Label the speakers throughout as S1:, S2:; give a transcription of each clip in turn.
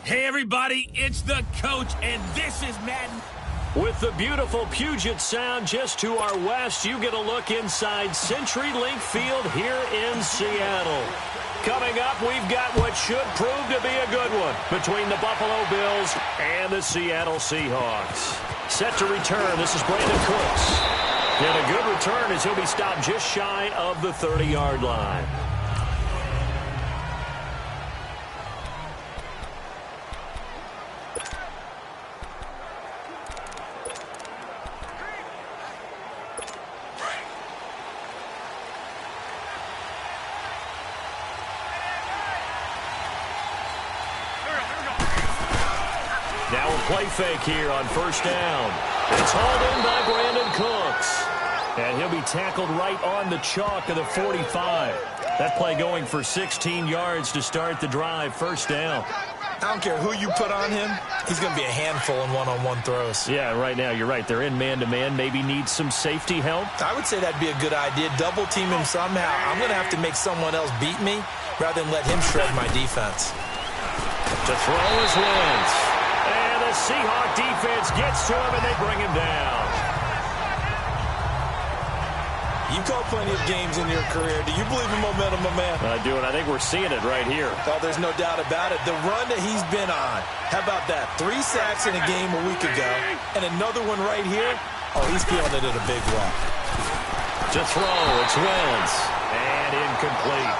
S1: Hey, everybody, it's the coach, and this is Madden.
S2: With the beautiful Puget Sound just to our west, you get a look inside CenturyLink Field here in Seattle. Coming up, we've got what should prove to be a good one between the Buffalo Bills and the Seattle Seahawks. Set to return, this is Brandon Cooks. And a good return as he'll be stopped just shy of the 30-yard line. Now a play fake here on first down. It's hauled in by Brandon Cooks. And he'll be tackled right on the chalk of the 45. That play going for 16 yards to start the drive, first down.
S3: I don't care who you put on him. He's going to be a handful in one-on-one throws.
S2: Yeah, right now, you're right. They're in man-to-man. Maybe need some safety help.
S3: I would say that'd be a good idea. Double team him somehow. I'm going to have to make someone else beat me rather than let him shred my defense.
S2: To throw is Wentz. And the Seahawk defense gets to him, and they bring him down.
S3: You've called plenty of games in your career. Do you believe in momentum, my man?
S2: I do, and I think we're seeing it right here.
S3: Oh, there's no doubt about it. The run that he's been on. How about that? 3 sacks in a game a week ago, and another one right here. Oh, he's feeling it at a big one.
S2: To throw, it's Wentz. And incomplete.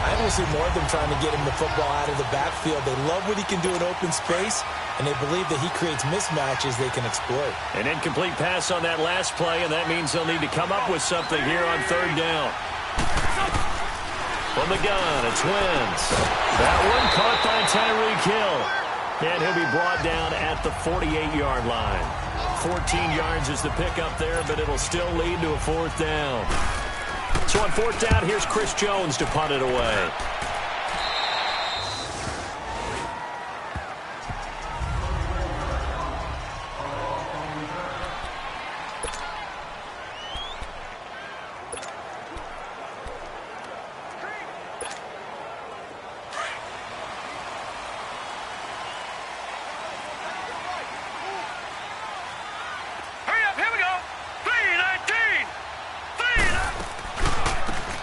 S3: I want to see more of them trying to get him the football out of the backfield. They love what he can do in open space, and they believe that he creates mismatches they can exploit.
S2: An incomplete pass on that last play, and that means they'll need to come up with something here on third down. From the gun, it's Wentz. That one caught by Tyreek Hill. And he'll be brought down at the 48-yard line. 14 yards is the pickup there, but it'll still lead to a fourth down. So on fourth down, here's Chris Jones to punt it away.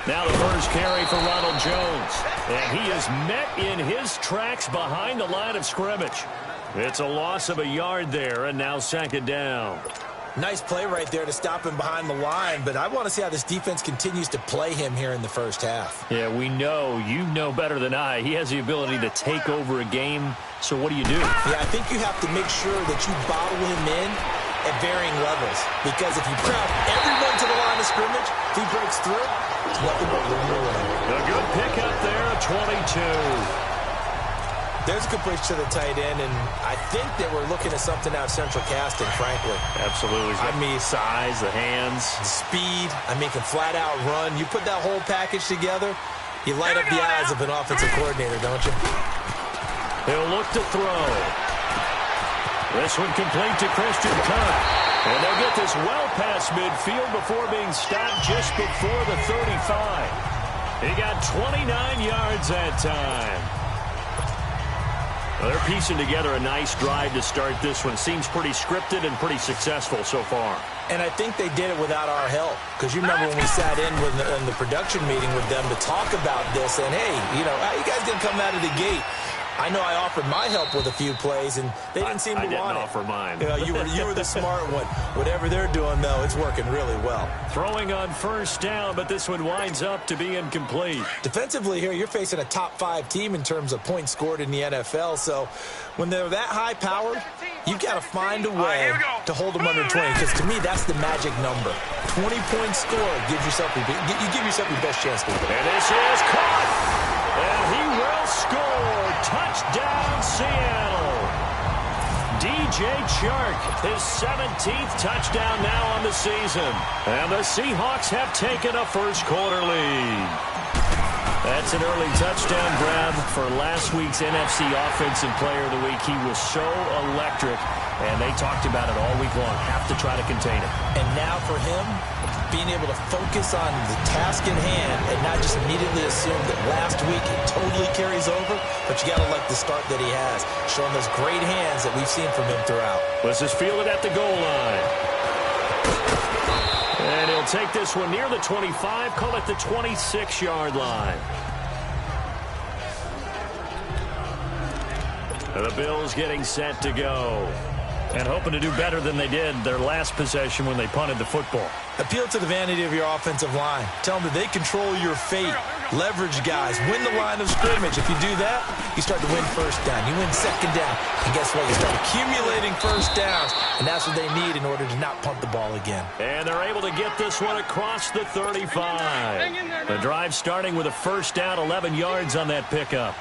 S2: Now the first carry for Ronald Jones. And he is met in his tracks behind the line of scrimmage. It's a loss of a yard there, and now second down.
S3: Nice play right there to stop him behind the line, but I want to see how this defense continues to play him here in the first half.
S2: Yeah, we know. You know better than I. He has the ability to take over a game, so what do you do?
S3: Yeah, I think you have to make sure that you bottle him in at varying levels, because if you crowd everyone to the line of scrimmage, if he breaks through, it's nothing but room to run.
S2: A good pickup there, a 22.
S3: There's a completion to the tight end, and I think that we're looking at something out of central casting, frankly.
S2: Absolutely. I mean, size, the hands.
S3: The speed. I mean, can flat out run. You put that whole package together, you light up the eyes of an offensive coordinator, don't you?
S2: He'll look to throw. This one complete to Christian Kirk. And they'll get this well past midfield before being stopped just before the 35. He got 29 yards that time. Well, they're piecing together a nice drive to start this one. Seems pretty scripted and pretty successful so far.
S3: And I think they did it without our help. Because you remember when we sat in the production meeting with them to talk about this. And, hey, you know, how you guys didn't come out of the gate? I know I offered my help with a few plays, and they didn't seem to want it.
S2: I didn't offer mine.
S3: You were the smart one. Whatever they're doing, though, it's working really well.
S2: Throwing on first down, but this one winds up to be incomplete.
S3: Defensively here, you're facing a top-5 team in terms of points scored in the NFL, so when they're that high-powered, you've got to find a way to hold them under 20, because to me, that's the magic number. 20-point score gives yourself your best chance to win.
S2: And this is caught, and he will score. Touchdown, Seattle. DJ Chark, his 17th touchdown now on the season. And the Seahawks have taken a first-quarter lead. That's an early touchdown grab for last week's NFC Offensive Player of the Week. He was so electric, and they talked about it all week long. Have to try to contain it.
S3: And now for him, being able to focus on the task in hand and not just immediately assume that last week he told hopefully carries over, but you got to like the start that he has, showing those great hands that we've seen from him throughout.
S2: This is fielded at the goal line. And he'll take this one near the 25, call it the 26-yard line. The Bills getting set to go. And hoping to do better than they did their last possession when they punted the football.
S3: Appeal to the vanity of your offensive line. Tell them that they control your fate. Leverage guys. Win the line of scrimmage. If you do that, you start to win first down. You win second down. And guess what? You start accumulating first downs. And that's what they need in order to not punt the ball again.
S2: And they're able to get this one across the 35. The drive starting with a first down, 11 yards on that pickup.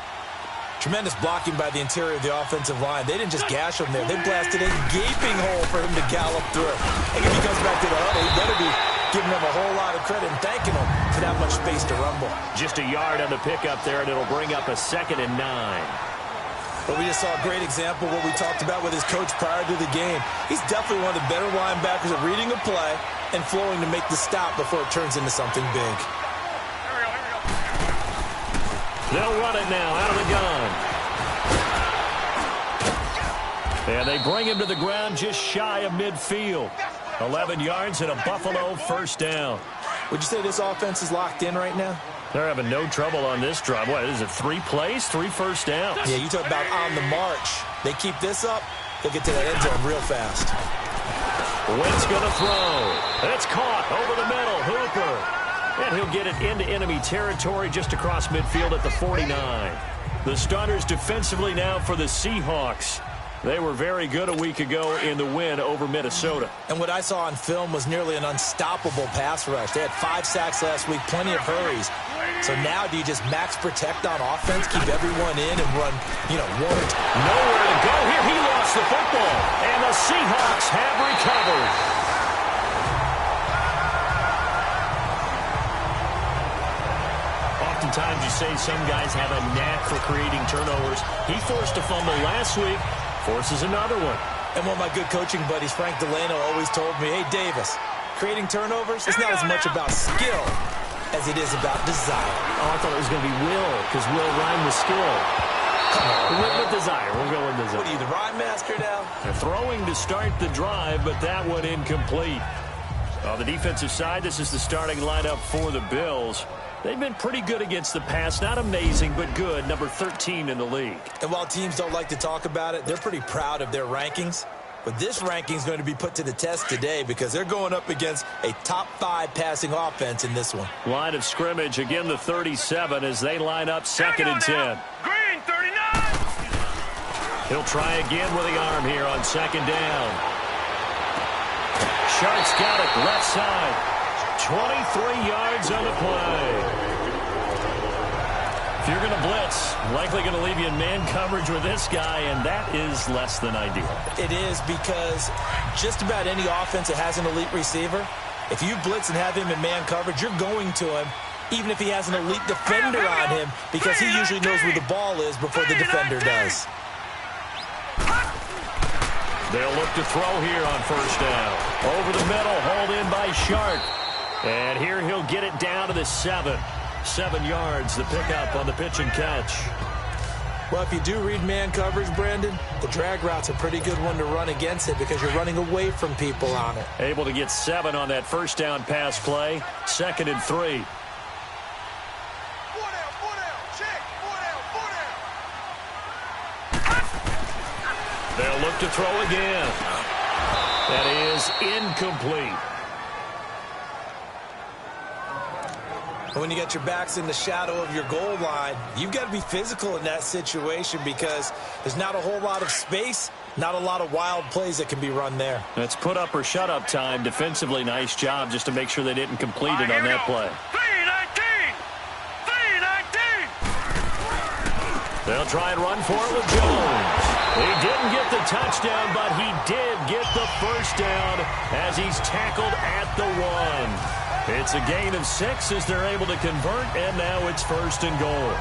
S3: Tremendous blocking by the interior of the offensive line. They didn't just gash him there. They blasted a gaping hole for him to gallop through. And if he comes back to the huddle, he better be giving them a whole lot of credit and thanking them for that much space to rumble.
S2: Just a yard on the pickup there, and it'll bring up a 2nd and 9.
S3: But we just saw a great example of what we talked about with his coach prior to the game. He's definitely one of the better linebackers at reading a play and flowing to make the stop before it turns into something big.
S2: They'll run it now out of the gun. And they bring him to the ground just shy of midfield. 11 yards and a Buffalo first down.
S3: Would you say this offense is locked in right now?
S2: They're having no trouble on this drive. What is it, 3 plays, 3 first downs?
S3: Yeah, you talk about on the march. They keep this up, they'll get to that end zone real fast.
S2: Wentz going to throw. It's caught over the middle. Hooper. And he'll get it into enemy territory just across midfield at the 49. The starters defensively now for the Seahawks. They were very good a week ago in the win over Minnesota.
S3: And what I saw on film was nearly an unstoppable pass rush. They had 5 sacks last week, plenty of hurries. So now do you just max protect on offense, keep everyone in and run, one or two?
S2: Nowhere to go here. He lost the football. And the Seahawks have recovered. Oftentimes you say some guys have a knack for creating turnovers. He forced a fumble last week, forces another one.
S3: And one of my good coaching buddies, Frank Delano, always told me, hey, Davis, creating turnovers, it's not as much about skill as it is about desire.
S2: Oh, I thought it was going to be will, because will rhyme with skill. Come on. We went with desire. We'll go with desire.
S3: What are you, the rhyme master now?
S2: They're throwing to start the drive, but that one incomplete. On the defensive side, this is the starting lineup for the Bills. They've been pretty good against the pass. Not amazing, but good. Number 13 in the league.
S3: And while teams don't like to talk about it, they're pretty proud of their rankings. But this ranking is going to be put to the test today because they're going up against a top 5 passing offense in this one.
S2: Line of scrimmage, again the 37 as they line up 2nd and 10.
S1: Green, 39!
S2: He'll try again with the arm here on 2nd down. Shark's got it left side. 23 yards on the play. If you're going to blitz, likely going to leave you in man coverage with this guy, and that is less than ideal.
S3: It is because just about any offense that has an elite receiver, if you blitz and have him in man coverage, you're going to him, even if he has an elite defender on him, because he usually knows where the ball is before the defender does.
S2: They'll look to throw here on first down. Over the middle, hauled in by Shark. And here he'll get it down to the 7. 7 yards, the pickup on the pitch and catch.
S3: Well, if you do read man coverage, Brandon, the drag route's a pretty good one to run against it because you're running away from people on it.
S2: Able to get 7 on that first down pass play. 2nd and 3. They'll look to throw again. That is incomplete.
S3: When you got your backs in the shadow of your goal line, you've got to be physical in that situation because there's not a whole lot of space, not a lot of wild plays that can be run there.
S2: That's put up or shut up time. Defensively, nice job just to make sure they didn't complete it on that play. 3-19! They'll try and run for it with Jones. He didn't get the touchdown, but he did get the first down as he's tackled at the 1. It's a gain of 6 as they're able to convert, and now it's 1st and goal.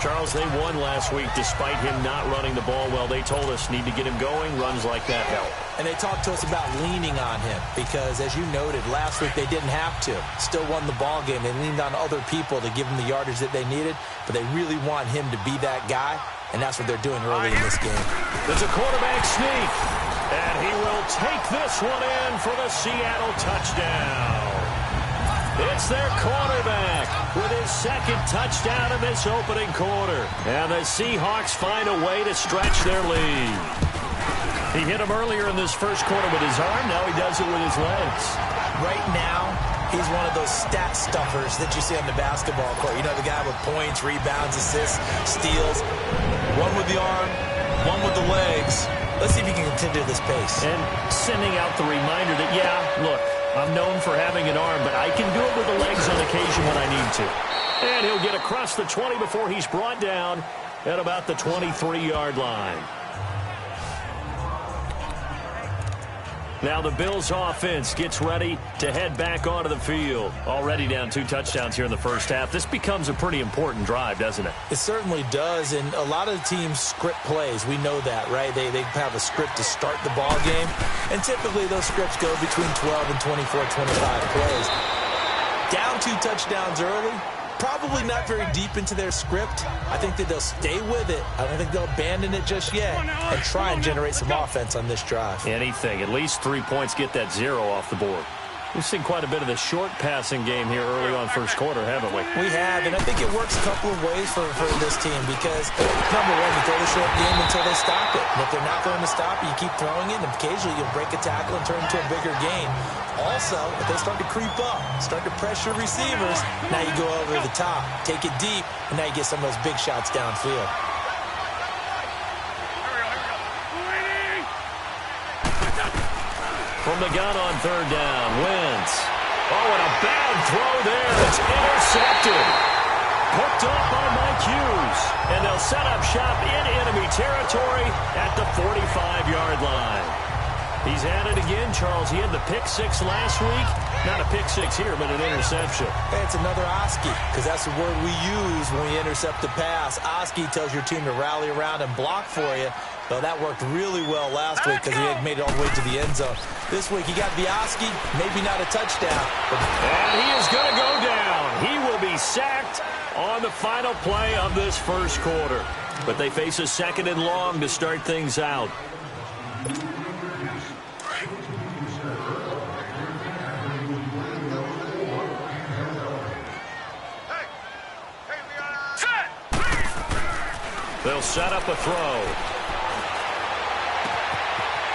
S2: Charles, they won last week despite him not running the ball well. They told us need to get him going. Runs like that help.
S3: And they talked to us about leaning on him because, as you noted, last week they didn't have to. Still won the ball game. They leaned on other people to give them the yardage that they needed, but they really want him to be that guy, and that's what they're doing early in this game.
S2: There's a quarterback sneak, and he will take this one in for the Seattle touchdown. It's their quarterback with his second touchdown in this opening quarter. And the Seahawks find a way to stretch their lead. He hit him earlier in this first quarter with his arm. Now he does it with his legs.
S3: Right now, he's one of those stat stuffers that you see on the basketball court. You know, the guy with points, rebounds, assists, steals. One with the arm, one with the legs. Let's see if he can continue this pace.
S2: And sending out the reminder that, yeah, look, I'm known for having an arm, but I can do it with the legs on occasion when I need to. And he'll get across the 20 before he's brought down at about the 23-yard line. Now the Bills offense gets ready to head back onto the field. Already down 2 touchdowns here in the first half. This becomes a pretty important drive, doesn't it?
S3: It certainly does, and a lot of the teams script plays. We know that, right? They have a script to start the ball game, and typically those scripts go between 12 and 24, 25 plays. Down 2 touchdowns early, probably not very deep into their script. I think that they'll stay with it. I don't think they'll abandon it just yet and try and generate some offense on this drive.
S2: Anything. At least 3 points, get that 0 off the board. We've seen quite a bit of the short passing game here early on first quarter, haven't we?
S3: We have, and I think it works a couple of ways for this team because, number one, you throw the short game until they stop it. And if they're not going to stop it, you keep throwing it, and occasionally you'll break a tackle and turn it into a bigger gain. Also, if they start to creep up, start to pressure receivers, now you go over the top, take it deep, and now you get some of those big shots downfield.
S2: From the gun on third down, Wentz. Oh, and a bad throw there. It's intercepted. Hooked up by Mike Hughes. And they'll set up shop in enemy territory at the 45-yard line. He's at it again, Charles. He had the pick 6 last week. Not a pick 6 here, but an interception.
S3: Hey, it's another Oski, because that's the word we use when we intercept the pass. Oski tells your team to rally around and block for you. Though that worked really well last week because he had made it all the way to the end zone. This week he got the Oski, maybe not a touchdown.
S2: And he is going to go down. He will be sacked on the final play of this first quarter. But they face a 2nd and long to start things out. They'll set up a throw.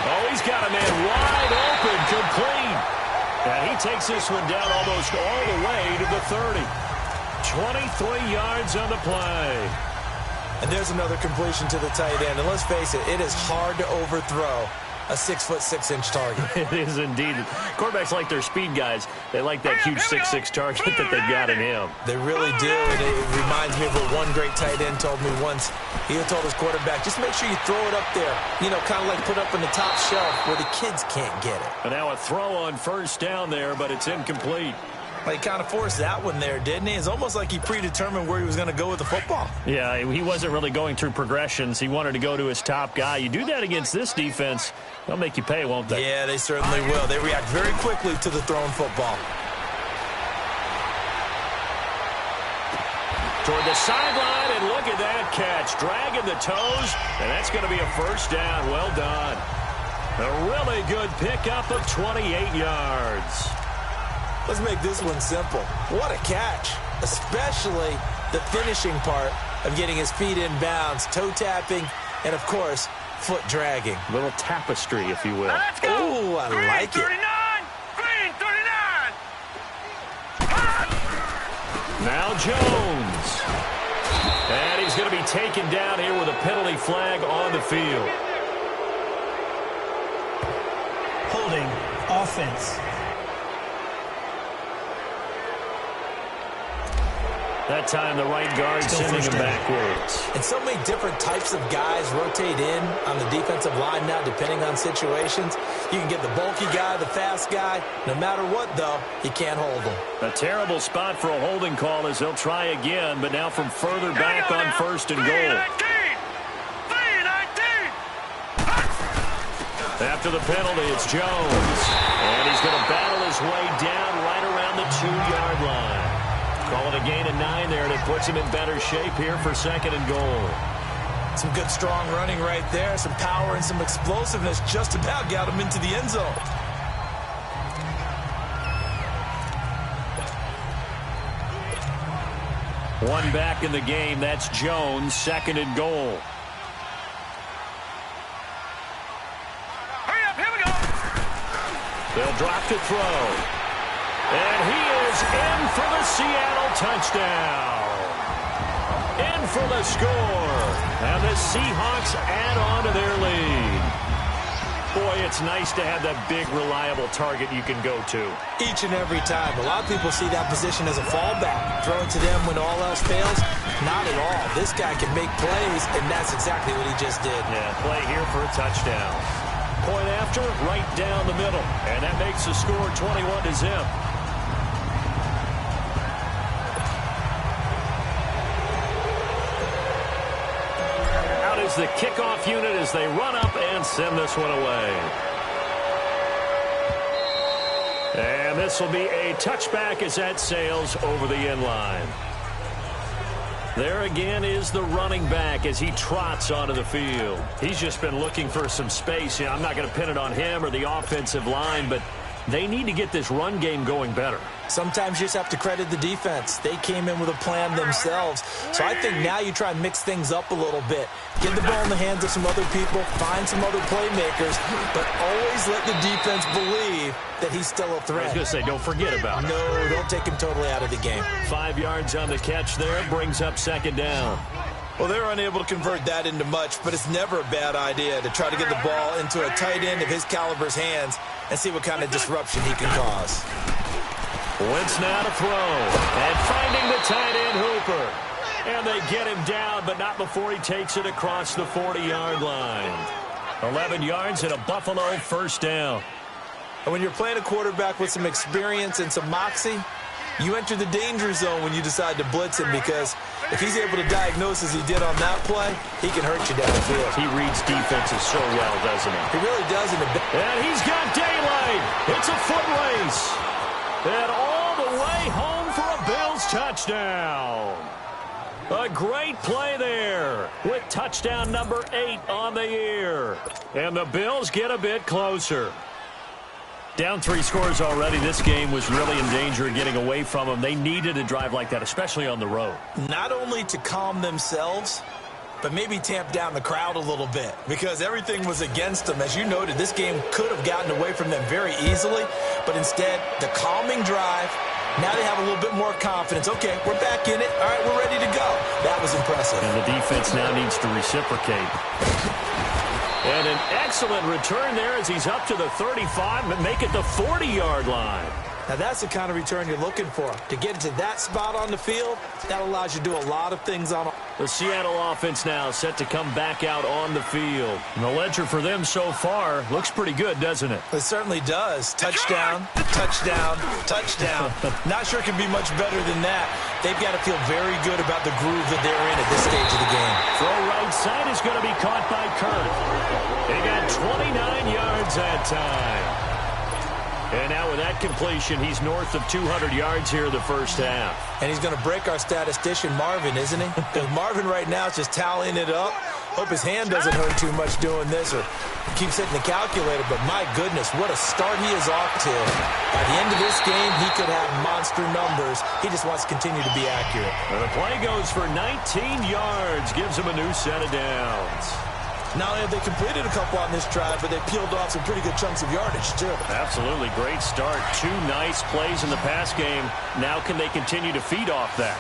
S2: Oh, he's got a man wide open, complete. And he takes this one down almost all the way to the 30. 23 yards on the play.
S3: And there's another completion to the tight end. And let's face it, it is hard to overthrow a 6'6" target.
S2: It is indeed. Quarterbacks like their speed guys. They like that huge 6'6" target that they've got in him.
S3: They really do, and it reminds me of what one great tight end told me once. He told his quarterback, just make sure you throw it up there. You know, kind of like put up in the top shelf where the kids can't get it.
S2: And now a throw on first down there, but it's incomplete.
S3: Well, he kind of forced that one there, didn't he? It's almost like he predetermined where he was going to go with the football.
S2: Yeah, he wasn't really going through progressions. He wanted to go to his top guy. You do that against this defense, they'll make you pay, won't they?
S3: Yeah, they certainly will. They react very quickly to the thrown football.
S2: Toward the sideline, and look at that catch. Dragging the toes, and that's going to be a first down. Well done. A really good pickup of 28 yards.
S3: Let's make this one simple. What a catch, especially the finishing part of getting his feet in bounds, toe tapping, and, of course, foot dragging.
S2: A little tapestry, if you will.
S3: Oh, I like it.
S1: Green 39.
S2: Now Jones. And he's going to be taken down here with a penalty flag on the field.
S4: Holding offense.
S2: That time the right guard sending him backwards.
S3: And so many different types of guys rotate in on the defensive line now, depending on situations. You can get the bulky guy, the fast guy. No matter what, though, you can't hold them.
S2: A terrible spot for a holding call as they'll try again, but now from further back on first and goal. After the penalty, it's Jones. And he's going to battle his way down right around the 2-yard line. Call it a gain of 9 there, and it puts him in better shape here for second and goal.
S3: Some good, strong running right there. Some power and some explosiveness just about got him into the end zone.
S2: One back in the game. That's Jones, second and goal.
S1: Hurry up, here we go.
S2: They'll drop to throw. And he is in for the Seattle touchdown. In for the score. And the Seahawks add on to their lead. Boy, it's nice to have that big, reliable target you can go to.
S3: Each and every time. A lot of people see that position as a fallback. Throw it to them when all else fails. Not at all. This guy can make plays, and that's exactly what he just did.
S2: Yeah, play here for a touchdown. Point after, right down the middle. And that makes the score 21-0. Out is the kickoff unit as they run up and send this one away. And this will be a touchback as that sails over the end line. There again is the running back as he trots onto the field. He's just been looking for some space. I'm not going to pin it on him or the offensive line, but they need to get this run game going better.
S3: Sometimes you just have to credit the defense. They came in with a plan themselves. So I think now you try and mix things up a little bit. Get the ball in the hands of some other people, find some other playmakers, but always let the defense believe that he's still a threat.
S2: I was going to say, don't forget about it.
S3: No, don't take him totally out of the game.
S2: 5 yards on the catch there, brings up second down.
S3: Well, they're unable to convert that into much, but it's never a bad idea to try to get the ball into a tight end of his caliber's hands and see what kind of disruption he can cause.
S2: Wentz now to throw, and finding the tight end Hooper. And they get him down, but not before he takes it across the 40-yard line. 11 yards and a Buffalo first down.
S3: And when you're playing a quarterback with some experience and some moxie, you enter the danger zone when you decide to blitz him, because if he's able to diagnose as he did on that play, he can hurt you downfield.
S2: He reads defenses so well, doesn't he?
S3: He really does.
S2: And he's got daylight. It's a foot race. And all the way home for a Bills touchdown. A great play there with touchdown number 8 on the year. And the Bills get a bit closer. Down 3 scores already. This game was really in danger of getting away from them. They needed a drive like that, especially on the road.
S3: Not only to calm themselves, but maybe tamp down the crowd a little bit, because everything was against them. As you noted, this game could have gotten away from them very easily, but instead, the calming drive, now they have a little bit more confidence. Okay, we're back in it. All right, we're ready to go. That was impressive.
S2: And the defense now needs to reciprocate. And an excellent return there as he's up to the 35 and make it the 40-yard line.
S3: Now, that's the kind of return you're looking for. To get into that spot on the field, that allows you to do a lot of things on.
S2: The Seattle offense now set to come back out on the field. And the ledger for them so far looks pretty good, doesn't it?
S3: It certainly does. Touchdown, touchdown, touchdown. Not sure it can be much better than that. They've got to feel very good about the groove that they're in at this stage of the game.
S2: Throw right side is going to be caught by Kirk. They got 29 yards that time. And now with that completion, he's north of 200 yards here in the first half.
S3: And he's going to break our statistician, Marvin, isn't he? Because Marvin right now is just tallying it up. Hope his hand doesn't hurt too much doing this or keeps hitting the calculator. But my goodness, what a start he is off to. By the end of this game, he could have monster numbers. He just wants to continue to be accurate.
S2: And the play goes for 19 yards, gives him a new set of downs.
S3: Not only have they completed a couple on this drive, but they peeled off some pretty good chunks of yardage, too.
S2: Absolutely. Great start. 2 nice plays in the pass game. Now can they continue to feed off that?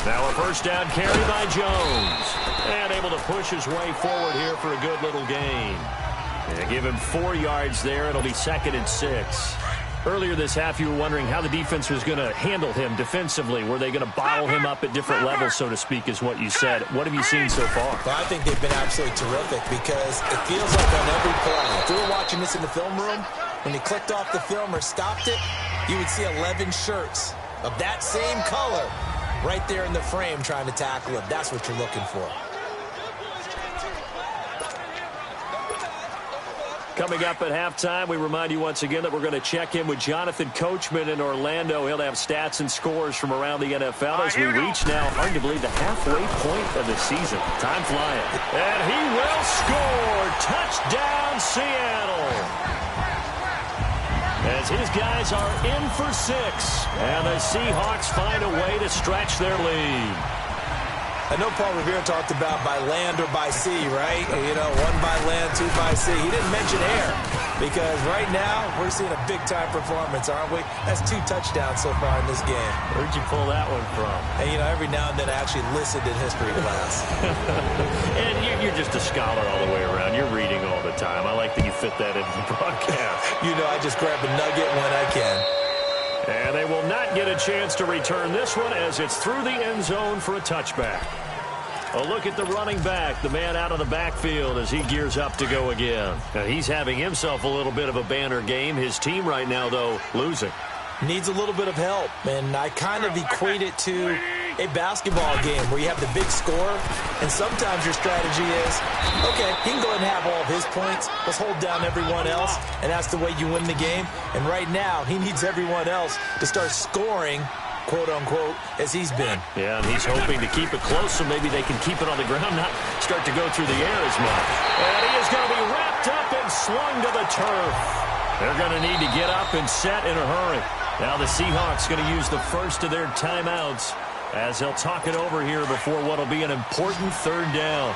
S2: Now a first down carry by Jones. And able to push his way forward here for a good little gain. And give him 4 yards there. It'll be 2nd and 6. Earlier this half, you were wondering how the defense was going to handle him defensively. Were they going to bottle him up at different levels, so to speak, is what you said. What have you seen so far?
S3: Well, I think they've been absolutely terrific because it feels like on every play, if we were watching this in the film room, when he clicked off the film or stopped it, you would see 11 shirts of that same color right there in the frame trying to tackle him. That's what you're looking for.
S2: Coming up at halftime, we remind you once again that we're going to check in with Jonathan Coachman in Orlando. He'll have stats and scores from around the NFL as we reach now arguably the halfway point of the season. Time flying. And he will score. Touchdown, Seattle. As his guys are in for 6. And the Seahawks find a way to stretch their lead.
S3: I know Paul Revere talked about by land or by sea, right? You know, 1 by land, 2 by sea. He didn't mention air because right now we're seeing a big-time performance, aren't we? That's 2 touchdowns so far in this game.
S2: Where'd you pull that one from?
S3: And, you know, every now and then I actually listened in history class.
S2: And you're just a scholar all the way around. You're reading all the time. I like that you fit that into the broadcast.
S3: You know, I just grab a nugget when I can.
S2: And they will not get a chance to return this one as it's through the end zone for a touchback. A look at the running back, the man out of the backfield as he gears up to go again. Now, he's having himself a little bit of a banner game. His team right now, though, losing.
S3: Needs a little bit of help, and I kind of equate it to a basketball game where you have the big score, and sometimes your strategy is, okay, he can go ahead and have all of his points. Let's hold down everyone else, and that's the way you win the game. And right now, he needs everyone else to start scoring, quote-unquote, as he's been.
S2: Yeah, and he's hoping to keep it close so maybe they can keep it on the ground, not start to go through the air as much. And he is going to be wrapped up and slung to the turf. They're going to need to get up and set in a hurry. Now the Seahawks going to use the first of their timeouts as they'll talk it over here before what will be an important 3rd down.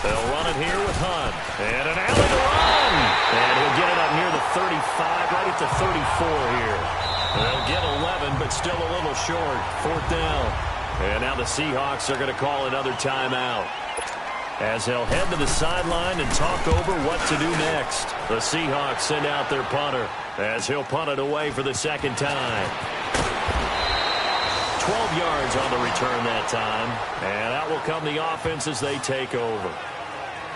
S2: They'll run it here with Hunt. And an alley to run. And he'll get it up near the 35, right at the 34 here. They'll get 11, but still a little short. 4th down. And now the Seahawks are going to call another timeout as they'll head to the sideline and talk over what to do next. The Seahawks send out their punter as he'll punt it away for the 2nd time. 12 yards on the return that time. And out will come the offense as they take over.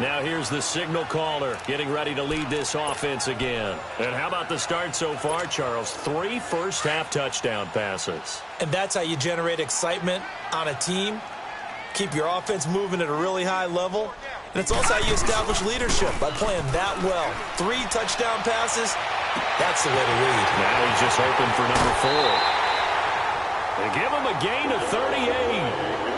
S2: Now here's the signal caller getting ready to lead this offense again. And how about the start so far, Charles? 3 first-half touchdown passes.
S3: And that's how you generate excitement on a team. Keep your offense moving at a really high level. And it's also how you establish leadership by playing that well. 3 touchdown passes, that's the way to lead.
S2: Now he's just hoping for number 4. They give him a gain of 38.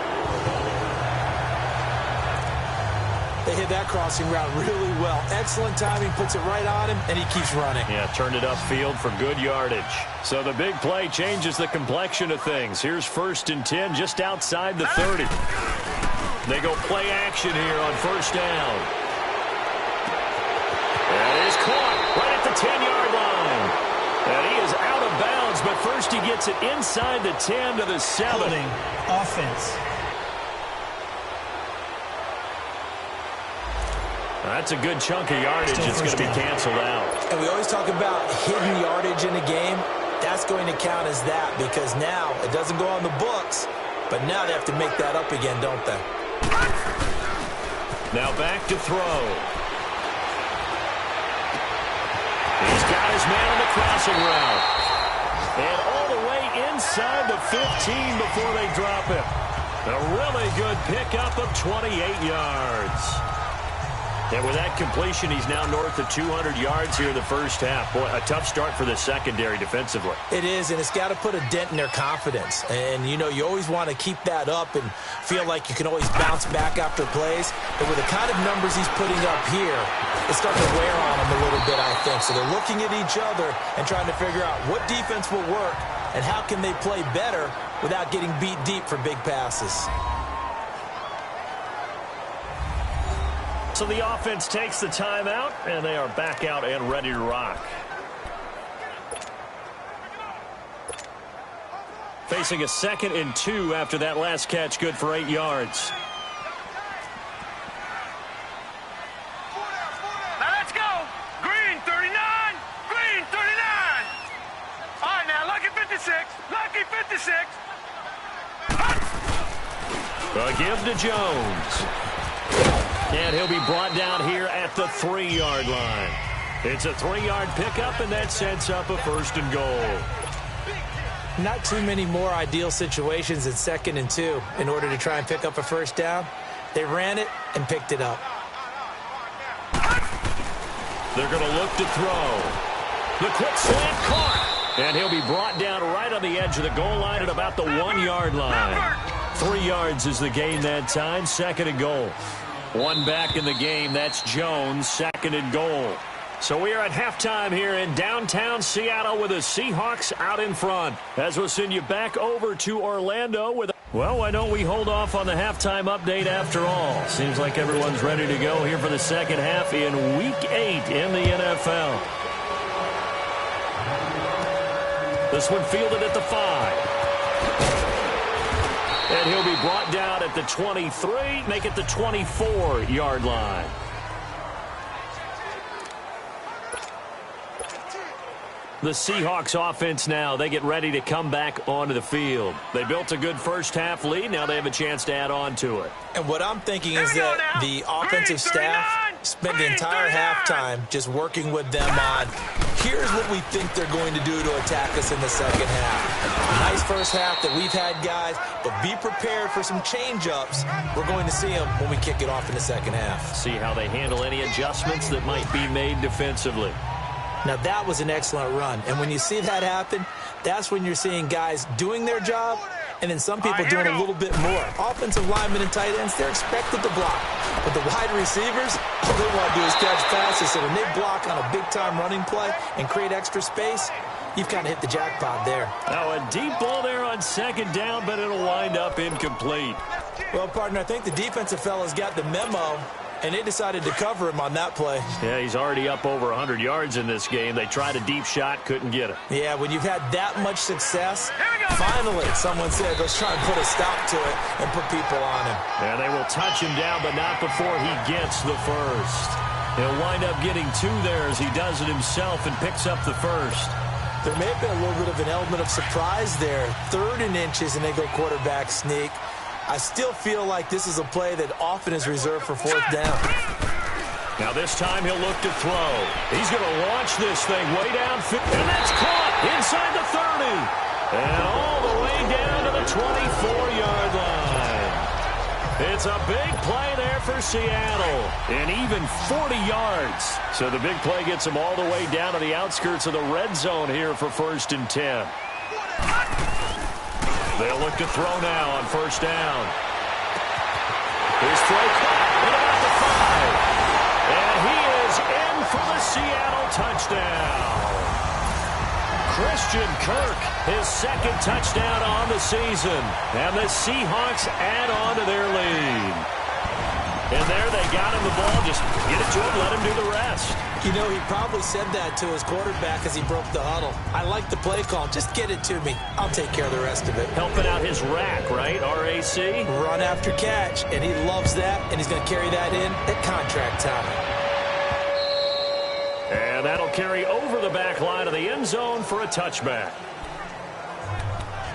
S3: They hit that crossing route really well. Excellent timing, puts it right on him, and he keeps running.
S2: Yeah, turned it upfield for good yardage. So the big play changes the complexion of things. Here's 1st and 10 just outside the 30. They go play action here on 1st down. And it is caught right at the 10-yard line. And he is out of bounds, but first he gets it inside the 10 to the 7.
S4: Holding offense.
S2: That's a good chunk of yardage. It's going to be canceled out.
S3: And we always talk about hidden yardage in a game. That's going to count as that because now it doesn't go on the books, but now they have to make that up again, don't they?
S2: Now back to throw. He's got his man on the crossing route. And all the way inside the 15 before they drop it. A really good pickup of 28 yards. And with that completion, he's now north of 200 yards here in the first half. Boy, a tough start for the secondary defensively.
S3: It is, and it's got to put a dent in their confidence. And, you know, you always want to keep that up and feel like you can always bounce back after plays. But with the kind of numbers he's putting up here, it's starting to wear on them a little bit, I think. So they're looking at each other and trying to figure out what defense will work and how can they play better without getting beat deep for big passes.
S2: So the offense takes the timeout, and they are back out and ready to rock. Facing a 2nd and 2 after that last catch, good for 8 yards.
S1: Now let's go. Green 39. Green 39. All right, now lucky 56. Lucky 56.
S2: A give to Jones. And he'll be brought down here at the 3-yard line. It's a 3-yard pickup, and that sets up a 1st and goal.
S3: Not too many more ideal situations in 2nd and 2 in order to try and pick up a 1st down. They ran it and picked it up.
S2: They're going to look to throw. The quick slant caught. And he'll be brought down right on the edge of the goal line at about the 1-yard line. 3 yards is the gain that time, 2nd and goal. One back in the game, that's Jones, 2nd and goal. So we are at halftime here in downtown Seattle with the Seahawks out in front. As we'll send you back over to Orlando with... Well, why don't we hold off on the halftime update after all? Seems like everyone's ready to go here for the second half in Week 8 in the NFL. This one fielded at the 5. And he'll be brought down at the 23, make it the 24-yard line. The Seahawks offense now, they get ready to come back onto the field. They built a good first-half lead. Now they have a chance to add on to it.
S3: And what I'm thinking is that the offensive staff spent the entire halftime just working with them on, here's what we think they're going to do to attack us in the second half. Nice first half that we've had, guys, but be prepared for some change-ups. We're going to see them when we kick it off in the second half.
S2: See how they handle any adjustments that might be made defensively.
S3: Now, that was an excellent run. And when you see that happen, that's when you're seeing guys doing their job and then some people doing a little bit more. Offensive linemen and tight ends, they're expected to block. But the wide receivers, all they want to do is catch passes. So when they block on a big-time running play and create extra space, you've kind of hit the jackpot there.
S2: Now, a deep ball there on 2nd down, but it'll wind up incomplete.
S3: Well, partner, I think the defensive fellas got the memo, and they decided to cover him on that play.
S2: Yeah, he's already up over 100 yards in this game. They tried a deep shot, couldn't get it.
S3: Yeah, when you've had that much success, finally someone said, let's try and put a stop to it and put people on him.
S2: And they will touch him down, but not before he gets the first. He'll wind up getting 2 there as he does it himself and picks up the first.
S3: There may have been a little bit of an element of surprise there. 3rd and inches, and they go quarterback sneak. I still feel like this is a play that often is reserved for 4th down.
S2: Now this time he'll look to throw. He's going to launch this thing way downfield. And that's caught inside the 30. And all the way down to the 24-yard line. It's a big play there for Seattle. And even 40 yards. So the big play gets him all the way down to the outskirts of the red zone here for 1st and 10. They'll look to throw now on 1st down. His throw caught at about the 5. And he is in for the Seattle touchdown. Christian Kirk, his 2nd touchdown on the season. And the Seahawks add on to their lead. And there they got him the ball. Just get it to him, let him do the rest.
S3: You know, he probably said that to his quarterback as he broke the huddle. I like the play call. Just get it to me. I'll take care of the rest of it.
S2: Helping out his rack, right? RAC?
S3: Run after catch, and he loves that, and he's going to carry that in at contract time.
S2: And that'll carry over the back line of the end zone for a touchback.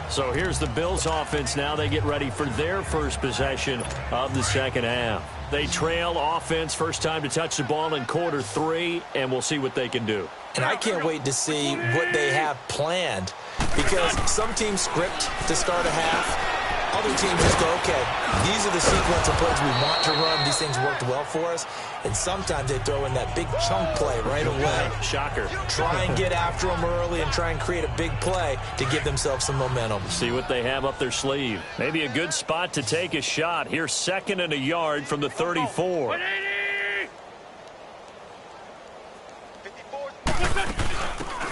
S2: So here's the Bills offense now. They get ready for their first possession of the second half. They trail offense, first time to touch the ball in quarter 3, and we'll see what they can do.
S3: And I can't wait to see what they have planned, because some teams script to start a half. Other teams just go, okay, these are the sequence of plays we want to run. These things worked well for us. And sometimes they throw in that big chunk play right away.
S2: Shocker.
S3: Try and get after them early and try and create a big play to give themselves some momentum.
S2: See what they have up their sleeve. Maybe a good spot to take a shot. Here's 2nd and a yard from the 34.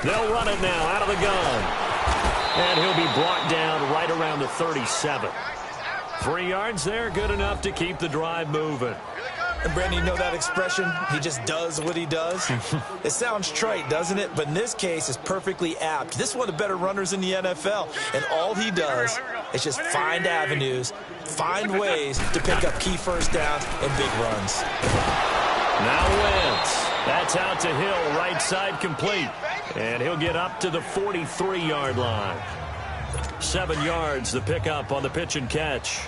S2: They'll run it now out of the gun. And he'll be brought down right around the 37. 3 yards there, good enough to keep the drive moving.
S3: And Brandon, you know that expression? He just does what he does? It sounds trite, doesn't it? But in this case, it's perfectly apt. This is one of the better runners in the NFL, and all he does is just find avenues, find ways to pick up key first downs and big runs.
S2: Now Wentz. That's out to Hill, right side complete. And he'll get up to the 43-yard line. 7 yards, the pickup on the pitch and catch.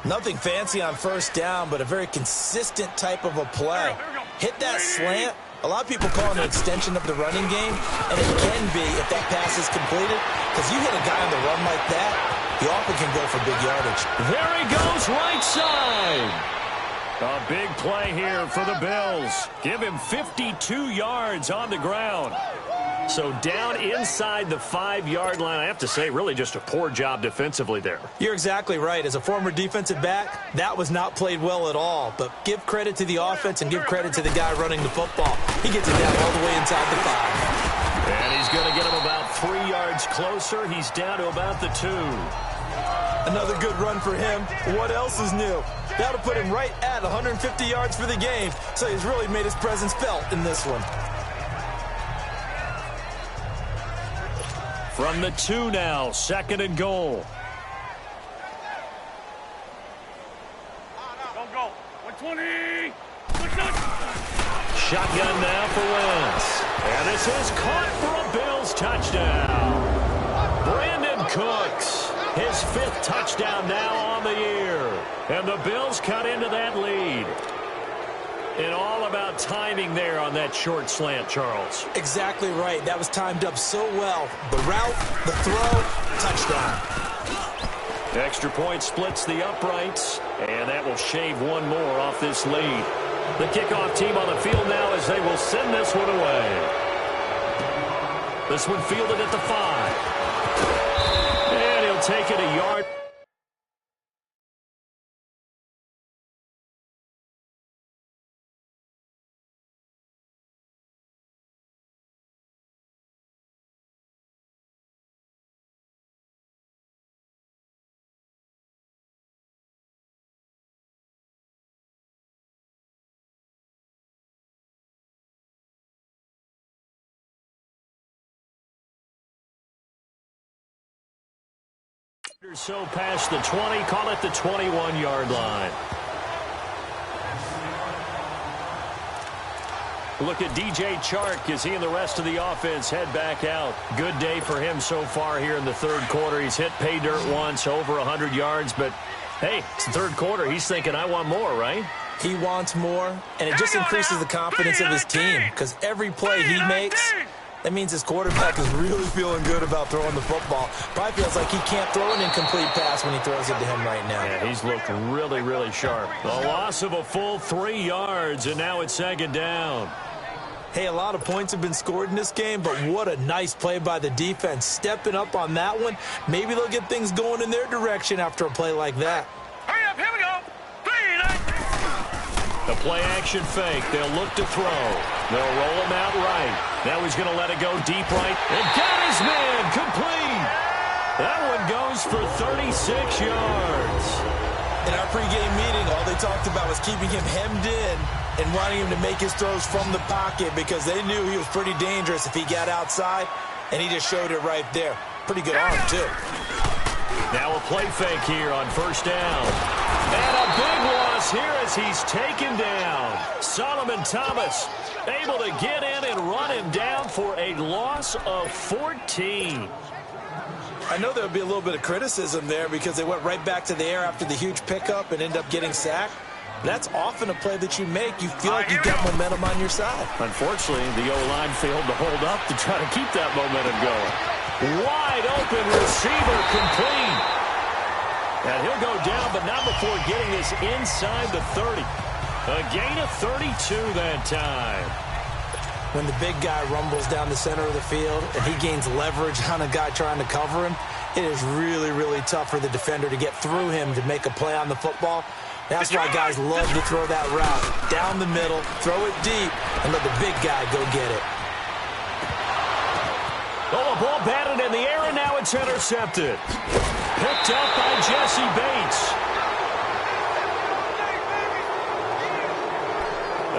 S3: Nothing fancy on first down, but a very consistent type of a play. Hit that slant. A lot of people call it an extension of the running game, and it can be if that pass is completed, because you hit a guy on the run like that, he often can go for big yardage.
S2: There he goes, right side. A big play here for the Bills. Give him 52 yards on the ground. So down inside the 5-yard line. I have to say, really just a poor job defensively there.
S3: You're exactly right. As a former defensive back, that was not played well at all. But give credit to the offense and give credit to the guy running the football. He gets it down all the way inside the 5.
S2: And he's going to get him about 3 yards closer. He's down to about the 2.
S3: Another good run for him. What else is new? That'll put him right at 150 yards for the game. So he's really made his presence felt in this one.
S2: From the 2 now, 2nd and goal.
S1: Don't go. 120.
S2: Shotgun now for Wentz. And this is caught for a Bills touchdown. Brandon Cooks, his 5th touchdown now on the year. And the Bills cut into that lead. And all about timing there on that short slant, Charles.
S3: Exactly right. That was timed up so well. The route, the throw, touchdown.
S2: Extra point splits the uprights, and that will shave one more off this lead. The kickoff team on the field now as they will send this one away. This one fielded at the 5. And he'll take it a yard. So past the 20, call it the 21-yard line. Look at DJ Chark as he and the rest of the offense head back out. Good day for him so far here in the 3rd quarter. He's hit pay dirt once, over 100 yards, but hey, it's the 3rd quarter. He's thinking, I want more, right?
S3: He wants more, and it just increases the confidence of his team, because every play he makes, that means his quarterback is really feeling good about throwing the football. Probably feels like he can't throw an incomplete pass when he throws it to him right now.
S2: Yeah, he's looked really, really sharp. A loss of a full 3 yards, and now it's 2nd down.
S3: Hey, a lot of points have been scored in this game, but what a nice play by the defense. Stepping up on that one, maybe they'll get things going in their direction after a play like that.
S1: Hurry up, here we go.
S2: The play-action fake. They'll look to throw. They'll roll him out right. Now he's going to let it go deep right. And got his man complete. That one goes for 36 yards.
S3: In our pregame meeting, all they talked about was keeping him hemmed in and wanting him to make his throws from the pocket because they knew he was pretty dangerous if he got outside, and he just showed it right there. Pretty good arm, too.
S2: Now a play fake here on 1st down. And a big loss here as he's taken down. Solomon Thomas able to get in and run him down for a loss of 14.
S3: I know there would be a little bit of criticism there because they went right back to the air after the huge pickup and ended up getting sacked. That's often a play that you make. You feel like you've got momentum on your side.
S2: Unfortunately, the O-line failed to hold up to try to keep that momentum going. Wide open receiver complete. And he'll go down, but not before getting this inside the 30. A gain of 32 that time.
S3: When the big guy rumbles down the center of the field and he gains leverage on a guy trying to cover him, it is really, really tough for the defender to get through him to make a play on the football. That's why guys love to throw that route. Down the middle, throw it deep, and let the big guy go get it.
S2: Oh, the ball batted in the air, and now it's intercepted. Picked up by Jesse Bates.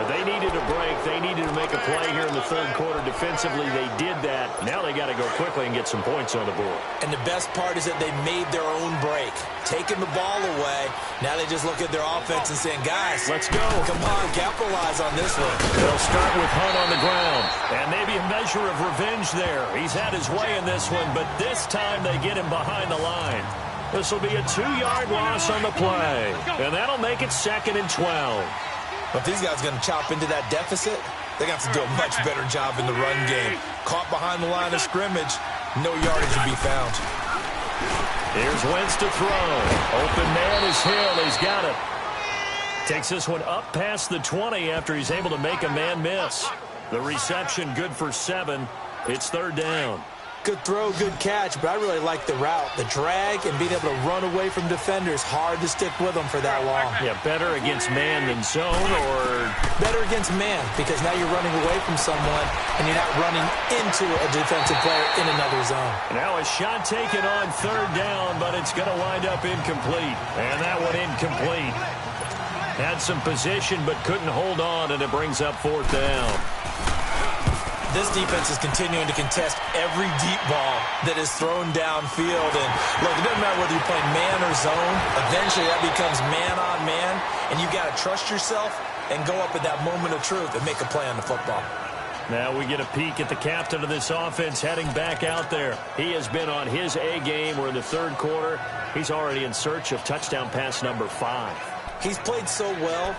S2: They needed a break. They needed to make a play here in the third quarter. Defensively, they did that. Now they got to go quickly and get some points on the board.
S3: And the best part is that they made their own break. Taking the ball away, now they just look at their offense and saying, guys,
S2: let's go.
S3: Come on, capitalize on this one.
S2: They'll start with Hunt on the ground. And maybe a measure of revenge there. He's had his way in this one, but this time they get him behind the line. This will be a 2-yard loss on the play. And that'll make it 2nd and 12.
S3: If these guys are going to chop into that deficit, they're going to have to do a much better job in the run game. Caught behind the line of scrimmage, no yardage to be found.
S2: Here's Wentz to throw. Open man is Hill. He's got it. Takes this one up past the 20 after he's able to make a man miss. The reception good for 7. It's 3rd down.
S3: Good throw, good catch, but I really like the route. The drag and being able to run away from defenders, hard to stick with them for that long.
S2: Yeah, better against man than zone, or?
S3: Better against man, because now you're running away from someone and you're not running into a defensive player in another zone.
S2: Now a shot taken on 3rd down, but it's going to wind up incomplete. And that one incomplete. Had some position, but couldn't hold on, and it brings up 4th down.
S3: This defense is continuing to contest every deep ball that is thrown downfield. And, look, it doesn't matter whether you're playing man or zone. Eventually, that becomes man-on-man, and you got to trust yourself and go up at that moment of truth and make a play on the football.
S2: Now we get a peek at the captain of this offense heading back out there. He has been on his A game. We're in the 3rd quarter. He's already in search of touchdown pass number 5.
S3: He's played so well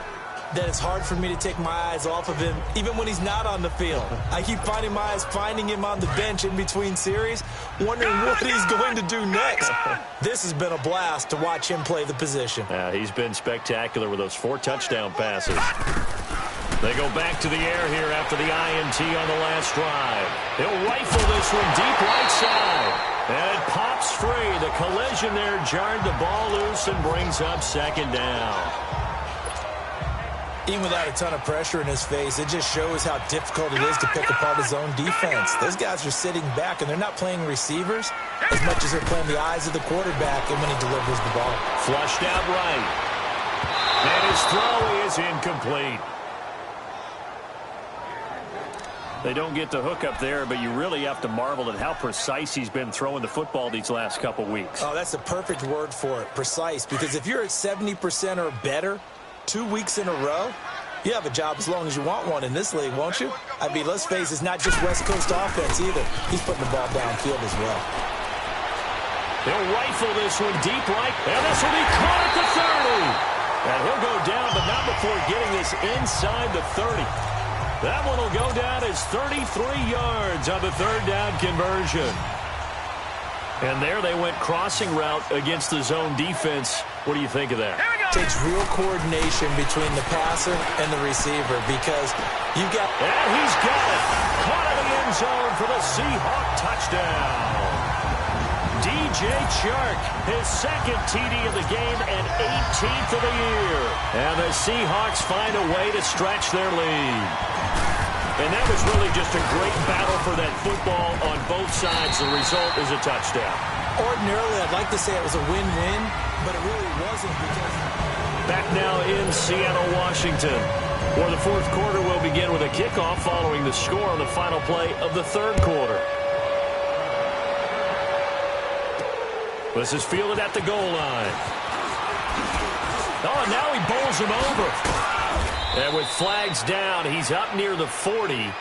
S3: that it's hard for me to take my eyes off of him, even when he's not on the field. I keep finding my eyes finding him on the bench in between series, wondering what he's going to do next. This has been a blast to watch him play the position.
S2: He's been spectacular with those 4 touchdown passes. They go back to the air here after the INT on the last drive. He'll rifle this one deep right side. And it pops free. The collision there jarred the ball loose and brings up 2nd down.
S3: Even without a ton of pressure in his face, it just shows how difficult it is to pick apart his own defense. Those guys are sitting back, and they're not playing receivers as much as they're playing the eyes of the quarterback and when he delivers the ball.
S2: Flushed out right. And his throw is incomplete. They don't get the hook up there, but you really have to marvel at how precise he's been throwing the football these last couple weeks.
S3: Oh, that's the perfect word for it, precise. Because if you're at 70% or better 2 weeks in a row, you have a job as long as you want one in this league, won't you? I mean, let's face it, it's not just West Coast offense either. He's putting the ball downfield as well.
S2: He'll rifle this one deep right, and this will be caught at the 30. And he'll go down, but not before getting this inside the 30. That one will go down as 33 yards on the 3rd down conversion. And there they went crossing route against the zone defense. What do you think of that?
S3: Takes real coordination between the passer and the receiver, because you've got...
S2: And he's got it. Caught in the end zone for the Seahawk touchdown. DJ Chark, his 2nd TD of the game and 18th of the year. And the Seahawks find a way to stretch their lead. And that was really just a great battle for that football on both sides. The result is a touchdown.
S3: Ordinarily, I'd like to say it was a win-win, but it really wasn't because...
S2: Back now in Seattle, Washington, where the 4th quarter will begin with a kickoff following the score on the final play of the 3rd quarter. This is fielded at the goal line. Oh, now he bowls him over. And with flags down, he's up near the 40,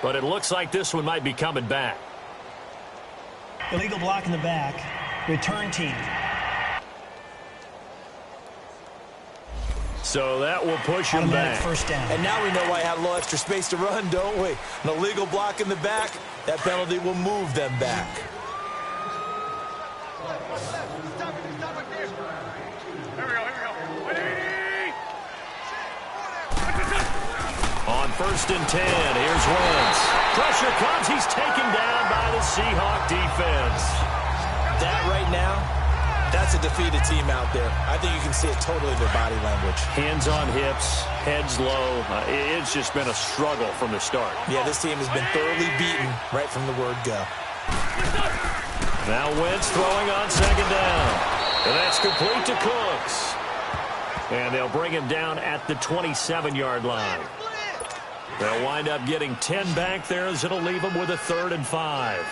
S2: but it looks like this one might be coming back.
S4: Illegal block in the back. Return team.
S2: So that will push him back.
S4: First down.
S3: And now we know why I had a little extra space to run, don't we? An illegal block in the back, that penalty will move them back.
S2: On 1st and 10, here's Wentz. Pressure comes. He's taken down by the Seahawk defense.
S3: That right now, that's a defeated team out there. I think you can see it totally in their body language.
S2: Hands on hips, heads low. It's just been a struggle from the start.
S3: Yeah, this team has been thoroughly beaten right from the word go.
S2: Now Wentz throwing on 2nd down. And that's complete to Cooks. And they'll bring him down at the 27-yard line. They'll wind up getting 10 back there as it'll leave them with a 3rd and 5.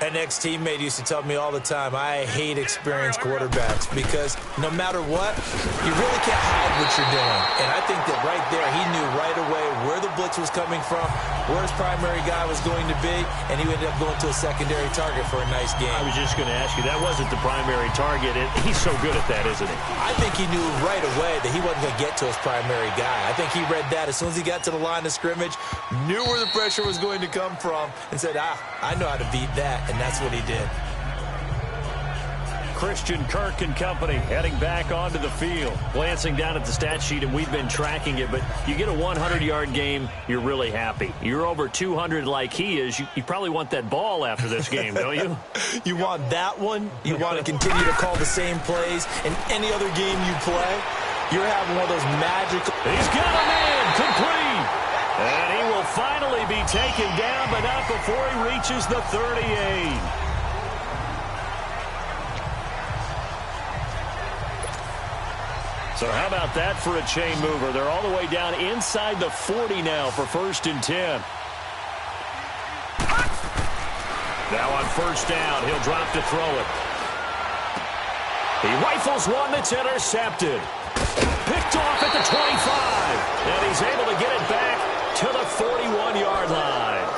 S3: An ex-teammate used to tell me all the time, I hate experienced quarterbacks because no matter what, you really can't hide what you're doing. And I think that right there, he knew right away where the blitz was coming from, where his primary guy was going to be, and he ended up going to a secondary target for a nice game.
S2: I was just going to ask you, that wasn't the primary target. He's so good at that, isn't he?
S3: I think he knew right away that he wasn't going to get to his primary guy. I think he read that as soon as he got to the line of scrimmage, knew where the pressure was going to come from, and said, I know how to beat that. And that's what he did.
S2: Christian Kirk and company heading back onto the field. Glancing down at the stat sheet, and we've been tracking it, but you get a 100-yard game, you're really happy. You're over 200 like he is. You probably want that ball after this game, don't you?
S3: You want that one. You want to continue to call the same plays in any other game you play. You're having one of those magical...
S2: He's got a man complete. And he will finally be taken down, but not before he reaches the 38. So how about that for a chain mover? They're all the way down inside the 40 now for 1st and 10. Now on 1st down, he'll drop to throw it. He rifles one that's intercepted. Picked off at the 25. And he's able to get it back to the 41-yard line.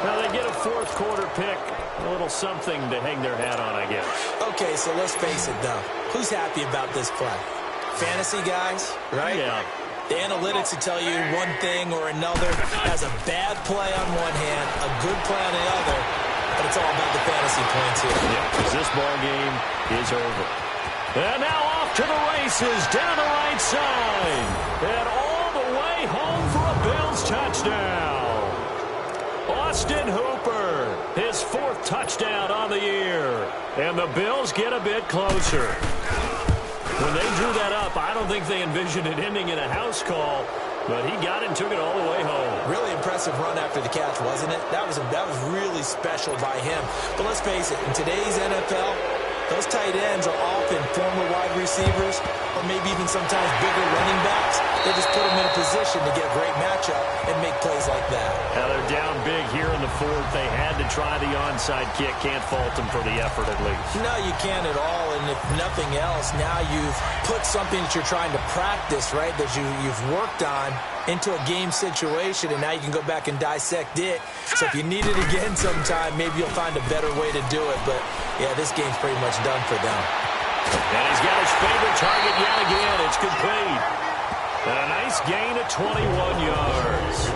S2: Now they get a 4th quarter pick. A little something to hang their hat on, I guess.
S3: Okay, so let's face it, though. Who's happy about this play? Fantasy guys, right?
S2: Yeah.
S3: The analytics will tell you one thing or another. Has a bad play on one hand, a good play on the other, but it's all about the fantasy points here.
S2: Yeah, because this ball game is over. And now off to the races down the right side. And all the way home for a Bills touchdown. Austin Hooper, his 4th touchdown on the year. And the Bills get a bit closer. When they drew that up, I don't think they envisioned it ending in a house call, but he got it and took it all the way home.
S3: Really impressive run after the catch, wasn't it? That was really special by him. But let's face it, in today's NFL, those tight ends are often former wide receivers or maybe even sometimes bigger running backs. They just put them in a position to get a great matchup and make plays like that.
S2: Now they're down big here in the 4th. They had to try the onside kick. Can't fault them for the effort at least.
S3: No, you can't at all. And if nothing else, now you've put something that you're trying to practice, right, that you've worked on into a game situation, and now you can go back and dissect it. So if you need it again sometime, maybe you'll find a better way to do it. But, yeah, this game's pretty much done for them.
S2: And he's got his favorite target yet again. It's complete. A nice gain of 21 yards.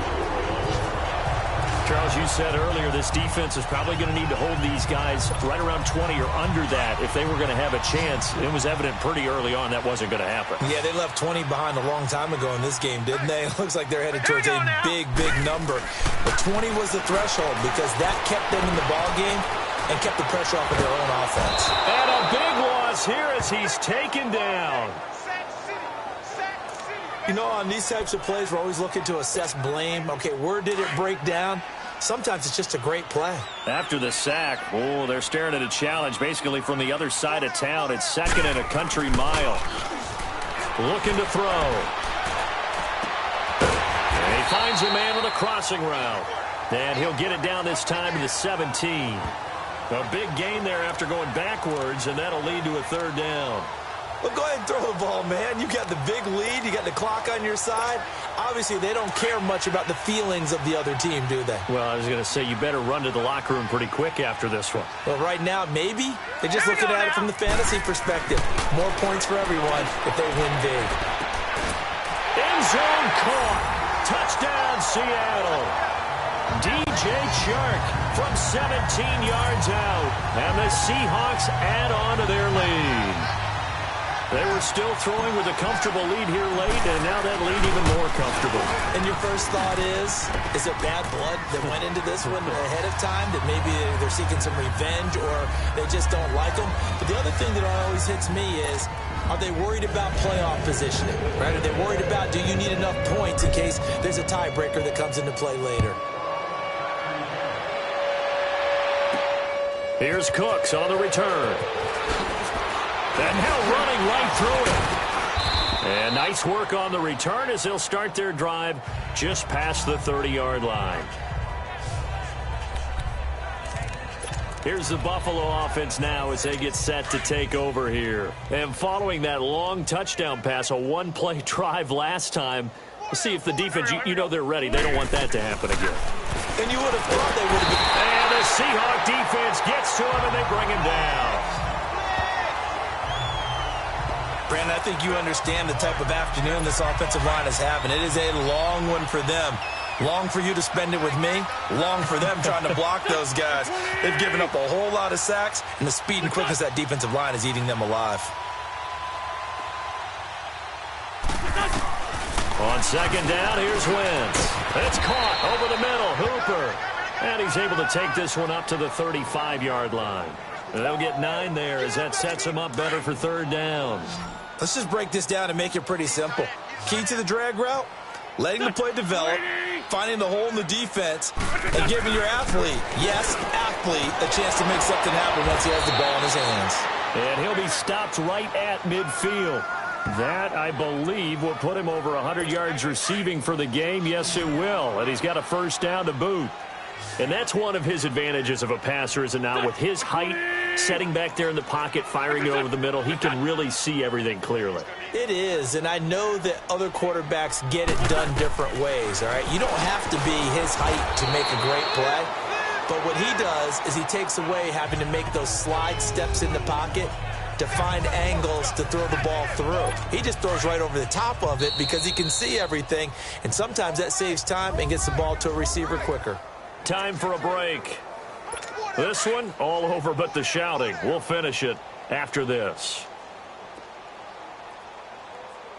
S2: Charles, you said earlier this defense is probably going to need to hold these guys right around 20 or under that if they were going to have a chance. It was evident pretty early on that wasn't going to happen.
S3: Yeah, they left 20 behind a long time ago in this game, didn't they? It looks like they're headed towards a big, big number. But 20 was the threshold because that kept them in the ball game and kept the pressure off of their own offense.
S2: And a big loss here as he's taken down.
S3: You know, on these types of plays, we're always looking to assess blame. Okay, where did it break down? Sometimes it's just a great play.
S2: After the sack, they're staring at a challenge basically from the other side of town. It's 2nd and a country mile. Looking to throw. And he finds a man with a crossing route. And he'll get it down this time to the 17. A big gain there after going backwards, and that'll lead to a 3rd down.
S3: Well, go ahead and throw the ball, man. You got the big lead. You got the clock on your side. Obviously, they don't care much about the feelings of the other team, do they?
S2: Well, I was going to say, you better run to the locker room pretty quick after this one.
S3: Well, right now, maybe. They're just looking at it from the fantasy perspective. More points for everyone if they win big.
S2: End zone caught. Touchdown, Seattle. DJ Chark from 17 yards out. And the Seahawks add on to their lead. They were still throwing with a comfortable lead here late, and now that lead even more comfortable.
S3: And your first thought is it bad blood that went into this one ahead of time, that maybe they're seeking some revenge or they just don't like them? But the other thing that always hits me is, are they worried about playoff positioning? Right? Are they worried about, do you need enough points in case there's a tiebreaker that comes into play later?
S2: Here's Cooks on the return. And now running right through it. And nice work on the return as they'll start their drive just past the 30-yard line. Here's the Buffalo offense now as they get set to take over here. And following that long touchdown pass, a one-play drive last time, we'll see if the defense, you know they're ready. They don't want that to happen again.
S3: And you would have thought they would have been.
S2: And the Seahawk defense gets to him, and they bring him down.
S3: Brandon, I think you understand the type of afternoon this offensive line is having. It is a long one for them. Long for you to spend it with me. Long for them trying to block those guys. They've given up a whole lot of sacks, and the speed and quickness of that defensive line is eating them alive.
S2: On second down, here's Wentz. It's caught over the middle. Hooper. And he's able to take this one up to the 35-yard line. They'll get 9 there as that sets them up better for third down.
S3: Let's just break this down and make it pretty simple. Key to the drag route, letting the play develop, finding the hole in the defense, and giving your athlete, yes, athlete, a chance to make something happen once he has the ball in his hands.
S2: And he'll be stopped right at midfield. That, I believe, will put him over 100 yards receiving for the game. Yes, it will. And he's got a first down to boot. And that's one of his advantages of a passer, is now with his height, setting back there in the pocket, firing it over the middle, he can really see everything clearly.
S3: It is, and I know that other quarterbacks get it done different ways, all right? You don't have to be his height to make a great play, but what he does is he takes away having to make those slide steps in the pocket to find angles to throw the ball through. He just throws right over the top of it because he can see everything, and sometimes that saves time and gets the ball to a receiver quicker.
S2: Time for a break. This one, all over but the shouting. We'll finish it after this.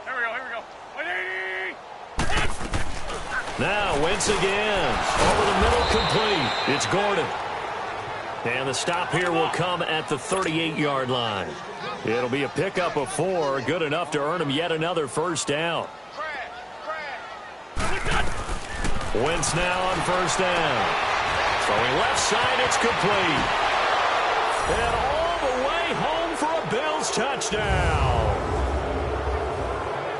S1: Here we go.
S2: Now, Wentz again. Over the middle, complete. It's Gordon. And the stop here will come at the 38-yard line. It'll be a pickup of 4, good enough to earn him yet another first down. Wentz now on first down. Throwing left side, it's complete. And all the way home for a Bills touchdown.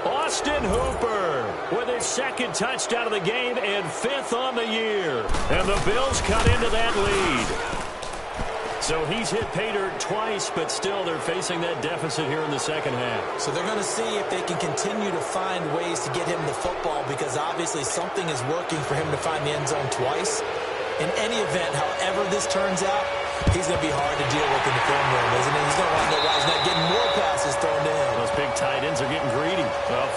S2: Austin Hooper with his second touchdown of the game and 5th on the year. And the Bills cut into that lead. So he's hit pay dirt twice, but still they're facing that deficit here in the second half.
S3: So they're going to see if they can continue to find ways to get him the football, because obviously something is working for him to find the end zone twice. In any event, however this turns out, he's going to be hard to deal with in the film room, isn't he? He's going to want to know why he's not getting more passes thrown to him.
S2: Those big tight ends are getting greedy.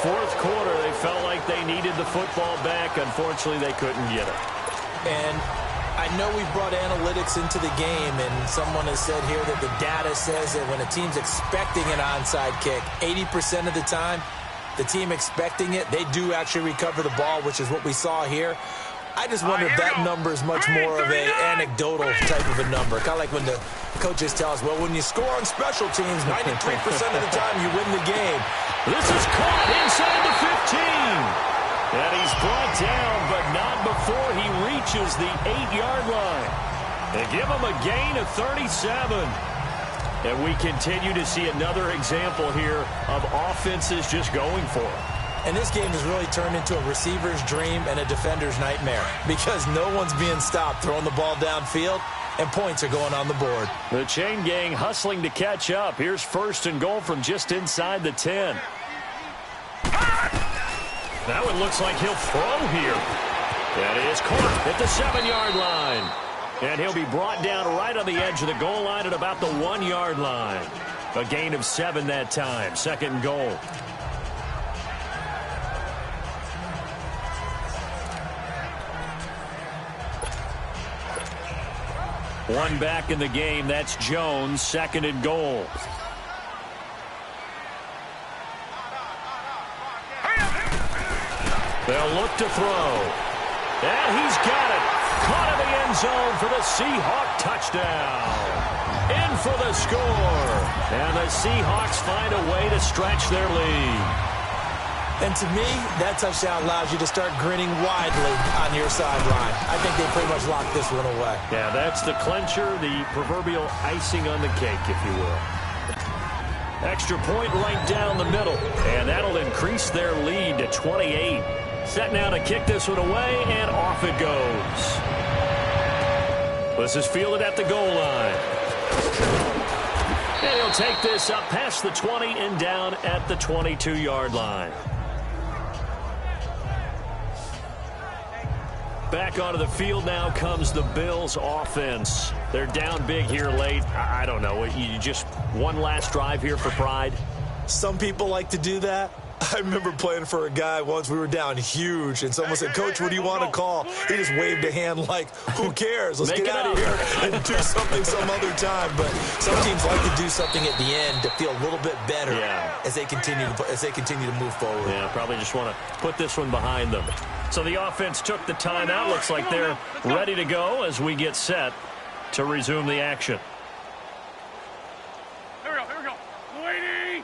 S2: Fourth quarter, they felt like they needed the football back. Unfortunately, they couldn't get it.
S3: And I know we've brought analytics into the game, and someone has said here that the data says that when a team's expecting an onside kick, 80% of the time, the team expecting it, they do actually recover the ball, which is what we saw here. I just wonder if that number is much more of an anecdotal type of a number. Kind of like when the coaches tell us, well, when you score on special teams, 93% of the time you win the game.
S2: This is caught inside the 15. And he's brought down, but not before he reaches the 8-yard line. They give him a gain of 37. And we continue to see another example here of offenses just going for it.
S3: And this game has really turned into a receiver's dream and a defender's nightmare, because no one's being stopped throwing the ball downfield, and points are going on the board.
S2: The chain gang hustling to catch up. Here's first and goal from just inside the 10. Now it looks like he'll throw here. That is caught at the 7-yard line. And he'll be brought down right on the edge of the goal line at about the 1-yard line. A gain of 7 that time. Second and goal. One back in the game. That's Jones. Second and goal. They'll look to throw. And he's got it. Caught in the end zone for the Seahawk touchdown. In for the score. And the Seahawks find a way to stretch their lead.
S3: And to me, that touchdown allows you to start grinning widely on your sideline. I think they pretty much locked this one away.
S2: Yeah, that's the clincher, the proverbial icing on the cake, if you will. Extra point right down the middle, and that'll increase their lead to 28. Set now to kick this one away, and off it goes. This is fielded at the goal line. And he'll take this up past the 20 and down at the 22-yard line. Back onto the field now comes the Bills offense. They're down big here late. I don't know. You just one last drive here for pride?
S3: Some people like to do that. I remember playing for a guy once. We were down huge, and someone said, "Coach, what do you want to call?" He just waved a hand like, "Who cares? Let's get out of here and do something some other time." But some teams like to do something at the end to feel a little bit better as they continue to move forward.
S2: Yeah, probably just want to put this one behind them. So the offense took the timeout. Looks like they're ready to go as we get set to resume the action.
S1: Here we go. Waiting.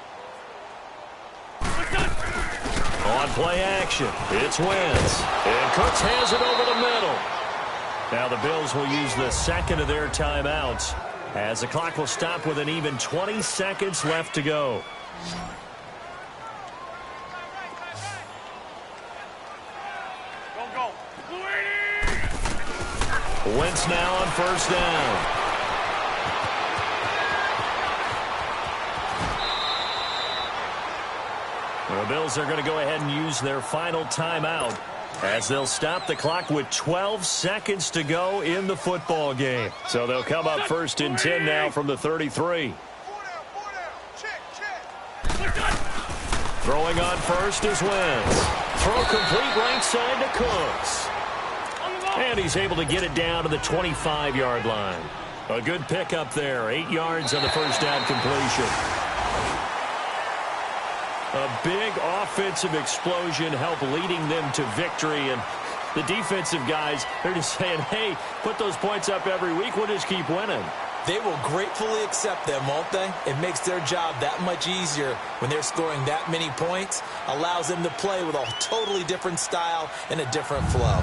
S2: On play action, it's Wentz. And Cooks has it over the middle. Now the Bills will use the second of their timeouts as the clock will stop with an even 20 seconds left to go.
S1: Go. Waiting.
S2: Wentz now on first down. The Bills are going to go ahead and use their final timeout as they'll stop the clock with 12 seconds to go in the football game. So they'll come up first and 10 now from the 33. Throwing on first is Wentz. Throw complete right side to Cooks. And he's able to get it down to the 25-yard line. A good pickup there. 8 yards on the first down completion. A big offensive explosion helped leading them to victory. And the defensive guys, they're just saying, hey, put those points up every week. We'll just keep winning.
S3: They will gratefully accept them, won't they? It makes their job that much easier when they're scoring that many points. Allows them to play with a totally different style and a different flow.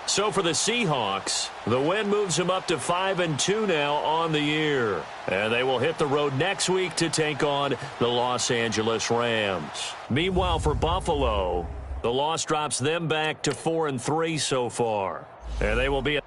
S2: So for the Seahawks, the win moves them up to 5-2 now on the year. And they will hit the road next week to take on the Los Angeles Rams. Meanwhile, for Buffalo, the loss drops them back to 4-3 so far. And they will be